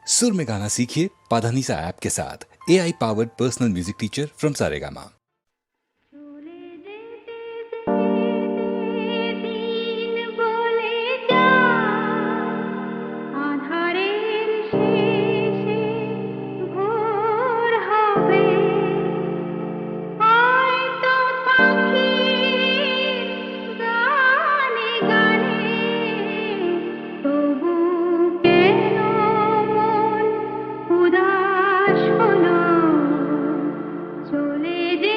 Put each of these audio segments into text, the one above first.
सुर में गाना सीखिए पाधानीसा ऐप के साथ। AI powered personal music teacher from Saregama. চলে যে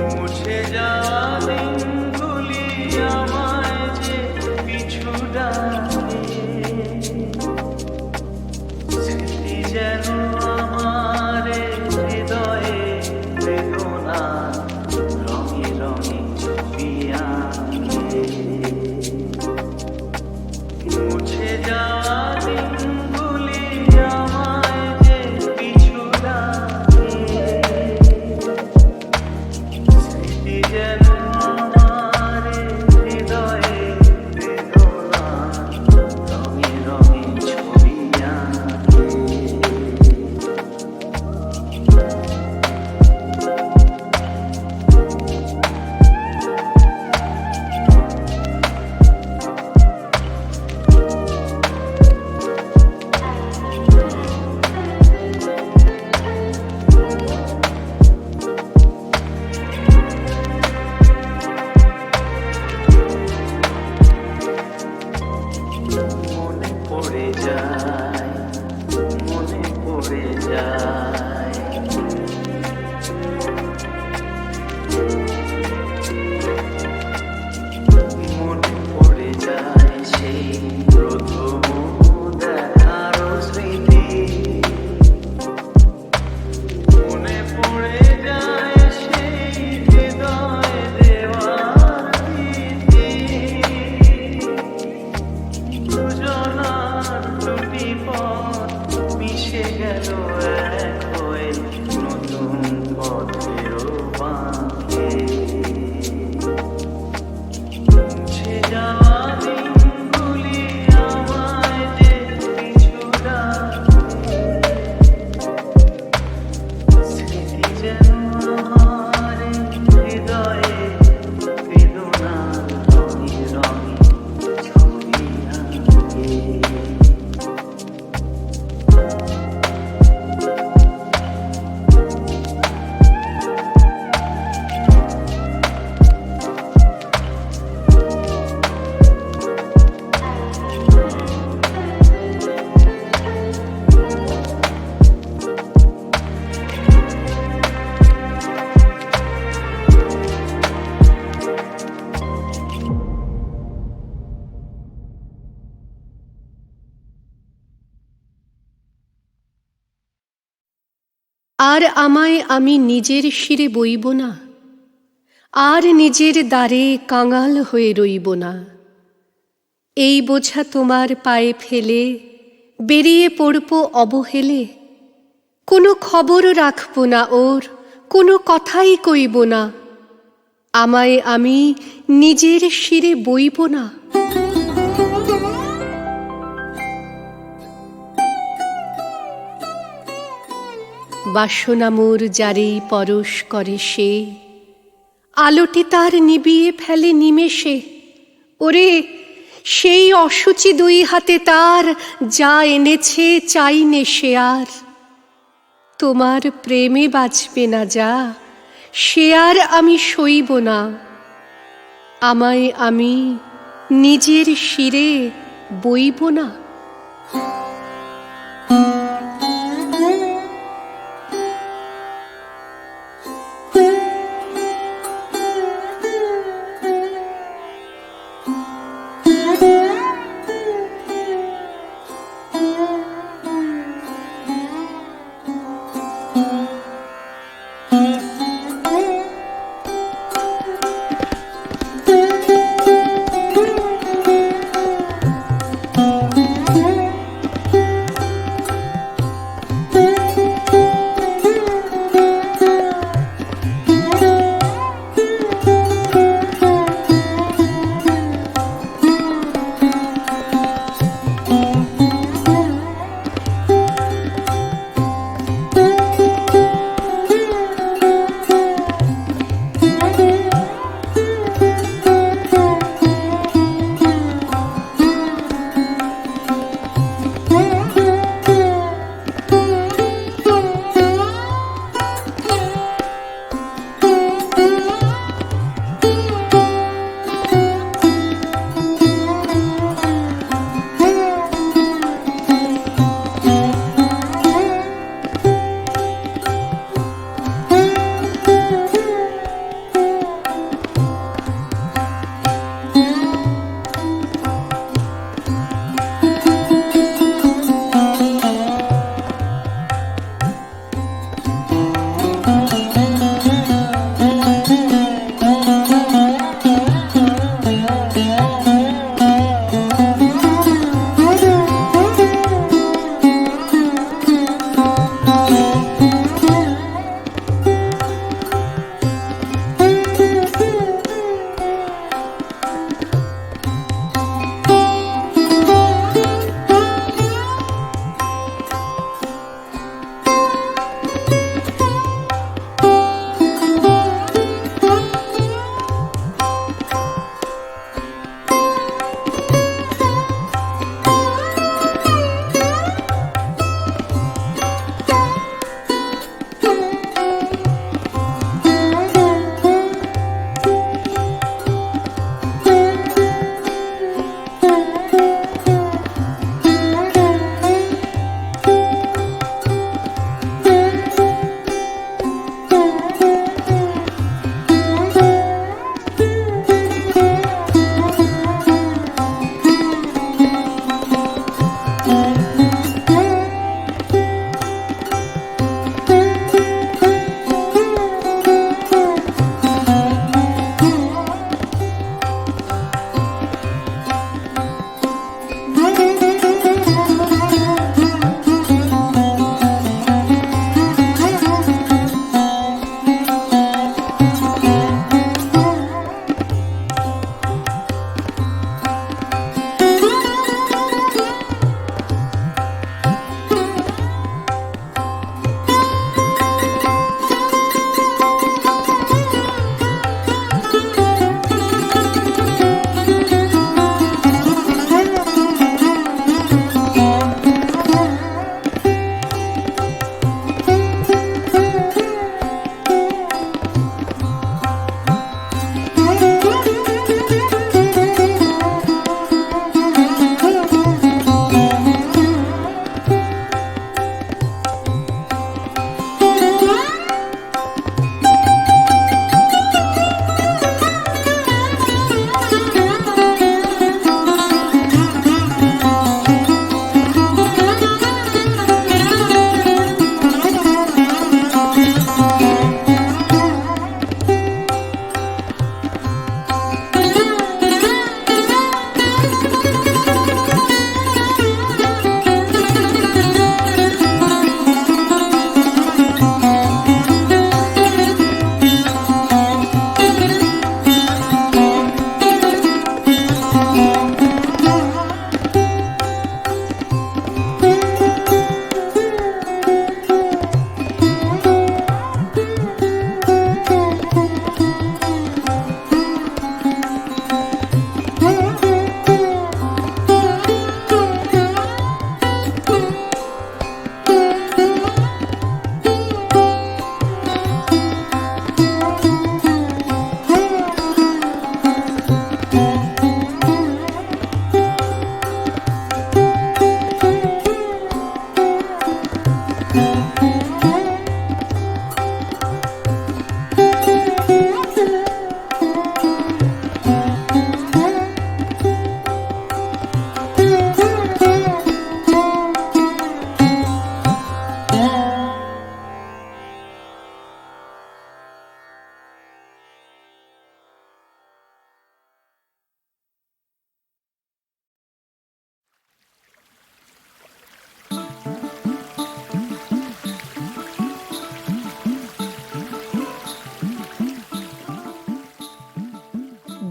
মুছে যাওয়া দিনগুলি আমায় যে পিছু ডাকে, স্মৃতি যেন আমার হৃদয়ে বেদনা রঙে রঙে ছবি আঁকে। মুছে যাওয়া দিনগুলি আমায় যে পিছু ডাকে, স্মৃতি যেন আমার হৃদয়ে বেদনা রঙে রঙে ছবি আঁকে। মনে পড়ে যায়, মনে পড়ে যায়, মনে পড়ে যায় সেই প্রথম দেখার স্মৃতি। মনে পড়ে যায় সেই হৃদয় দেওয়ার রীতি। দুজনার দুটি পথ মিশে গেল এক হয়ে নতুন পথের বাঁকে। মুছে যাওয়া দিনগুলি আমায় যে পিছু ডাকে, স্মৃতি যেন আমার হৃদয়ে বেদনা রঙে রঙে ছবি আঁকে। আর আমায় আমি নিজের শিরে বইব না, আর নিজের দ্বারে কাঙাল হয়ে রইব না। এই বোঝা তোমার পায়ে ফেলে বেরিয়ে পড়ব অবহেলে। কোনো খবর রাখব না ওর, কোনো কথাই কইব না। আমায় আমি নিজের শিরে বইব না। বাসনা মোর যারেই পরশ করে সে, আলোটি তার নিবিয়ে ফেলে নিমেষে। ওরে সেই অসুচি দুই হাতে তার যা এনেছে চাইনে সে আর। তোমার প্রেমে বাঁচবে না যা, সে আর আমি সইব না। আমায় আমি নিজের শিরে বইব না।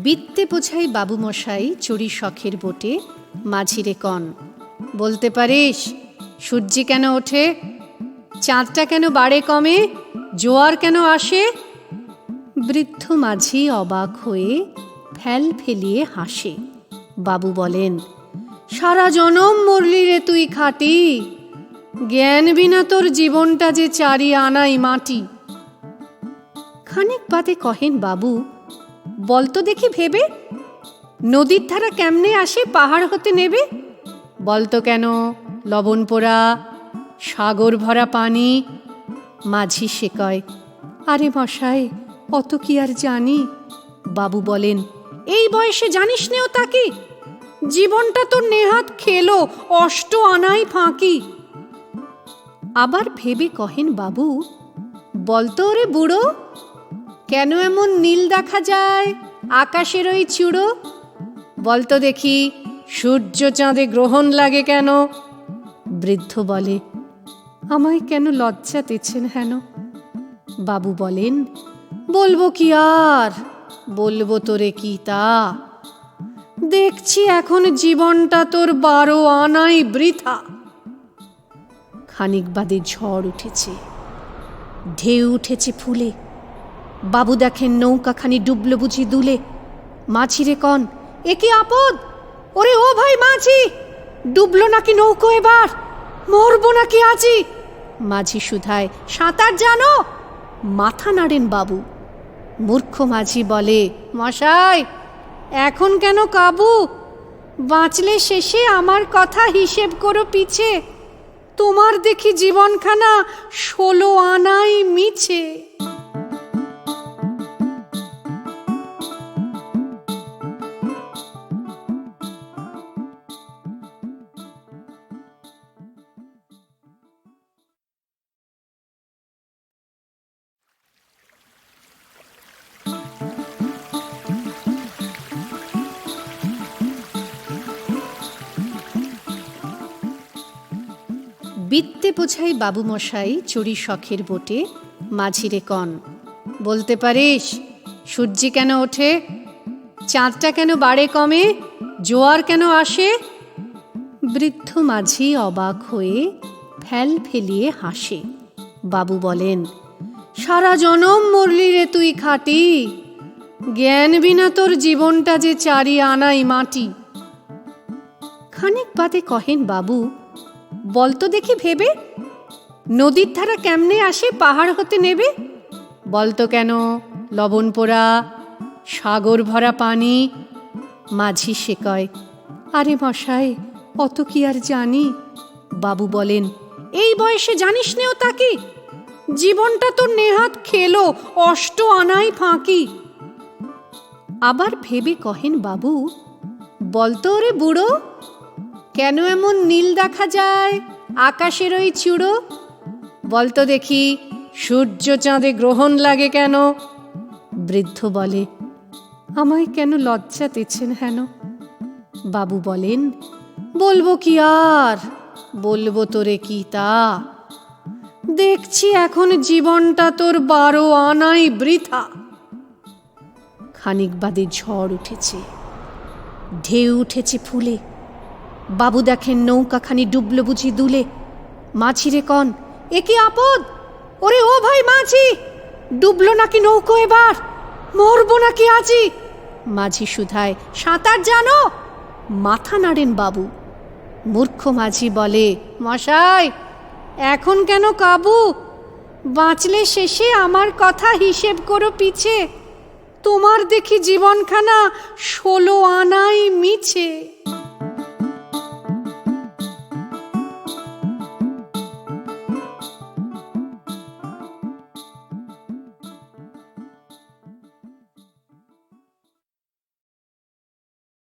বিত্তে বোঝাই বাবুমশাই চড়ি শখের বোটে, মাঝিরে কন বলতে পারিস সূর্যি কেন ওঠে, চাঁদটা কেন বাড়ে কমে, জোয়ার কেন আসে? বৃদ্ধ মাঝি অবাক হয়ে ফেল ফেলিয়ে হাসে। বাবু বলেন, সারা জনম মরলি রে তুই খাটি, জ্ঞান বিনা তোর জীবনটা যে চারি আনাই মাটি। খানিক বাদে কহেন বাবু, বলতো দেখি ভেবে, নদীর ধারা কেমনে আসে পাহাড় হতে নেবে? বলতো কেন লবণ পোড়া, সাগর ভরা পানি। মাঝি সে কয়, আরে মশাই অত কি আর জানি। বাবু বলেন, এই বয়সে জানিস নেও তাকি, জীবনটা তোর নেহাত খেলো অষ্ট আনাই ফাঁকি। আবার ভেবে কহেন বাবু, বলতো ওরে বুড়ো, কেন এমন নীল দেখা যায় আকাশের ওই চূড়ো? বলতো দেখি সূর্য চাঁদে গ্রহণ লাগে কেন? বৃদ্ধ বলে, আমায় কেন লজ্জা দিচ্ছেন হেন? বাবু বলেন, বলবো কি আর, বলবো তোরে কি তা, দেখছি এখন জীবনটা তোর 12 আনাই বৃথা। খানিক বাদে ঝড় উঠেছে, ঢেউ উঠেছে ফুলে। বাবু দেখেন নৌকাখানি ডুবলো বুঝি দুলে। মাঝিরে কন, এ কি আপদ, ওরে ও ভাই মাঝি, ডুবলো নাকি নৌকো এবার, মরবো নাকি আজি? মাঝি শুধায়, সাঁতার জানো? মাথা নাড়েন বাবু। মূর্খ মাঝি বলে, মশাই এখন কেন কাবু, বাঁচলে শেষে আমার কথা হিসেব করো পিছে, তোমার দেখি জীবনখানা 16 আনাই মিছে। বিত্তে বোঝাই বাবুমশাই চড়ি শখের বোটে, মাঝিরে কন বলতে পারিস সূর্যি কেন ওঠে, চাঁদটা কেন বাড়ে কমে, জোয়ার কেন আসে? বৃদ্ধ মাঝি অবাক হয়ে ফেল ফেলিয়ে হাসে। বাবু বলেন, সারা জনম মরলি রে তুই খাটি, জ্ঞান বিনা তোর জীবনটা যে চারি আনাই মাটি। খানিক বাদে কহেন বাবু, বলতো দেখি ভেবে, নদীর ধারা কেমনে আসে পাহাড় হতে নেবে? বলতো কেন লবণ পোড়া, সাগর ভরা পানি। মাঝি সে কয়, আরে মশাই অত কি আর জানি। বাবু বলেন, এই বয়সে জানিস নেও তাকি, জীবনটা তোর নেহাত খেলো অষ্ট আনাই ফাঁকি। আবার ভেবে কহেন বাবু, বলতো ওরে বুড়ো, কেন এমন নীল দেখা যায় আকাশের ওই চূড়ো? বলতো দেখি সূর্য চাঁদে গ্রহণ লাগে কেন? বৃদ্ধ বলে, আমায় কেন লজ্জা দিচ্ছেন হেন? বাবু বলেন, বলবো কি আর, বলবো তোরে কি তা, দেখছি এখন জীবনটা তোর 12 আনাই বৃথা। খানিক বাদে ঝড় উঠেছে, ঢেউ উঠেছে ফুলে। বাবু দেখেন নৌকাখানি ডুবলো বুঝি দুলে। মাঝিরে কন, এ কি আপদ, ওরে ও ভাই মাঝি, ডুবলো নাকি নৌকো এবার, মরবো নাকি আজি? মাঝি শুধায়, সাঁতার জানো? মাথা নাড়েন বাবু। মূর্খ মাঝি বলে, মশাই এখন কেন কাবু, বাঁচলে শেষে আমার কথা হিসেব করো পিছে, তোমার দেখি জীবনখানা 16 আনাই মিছে।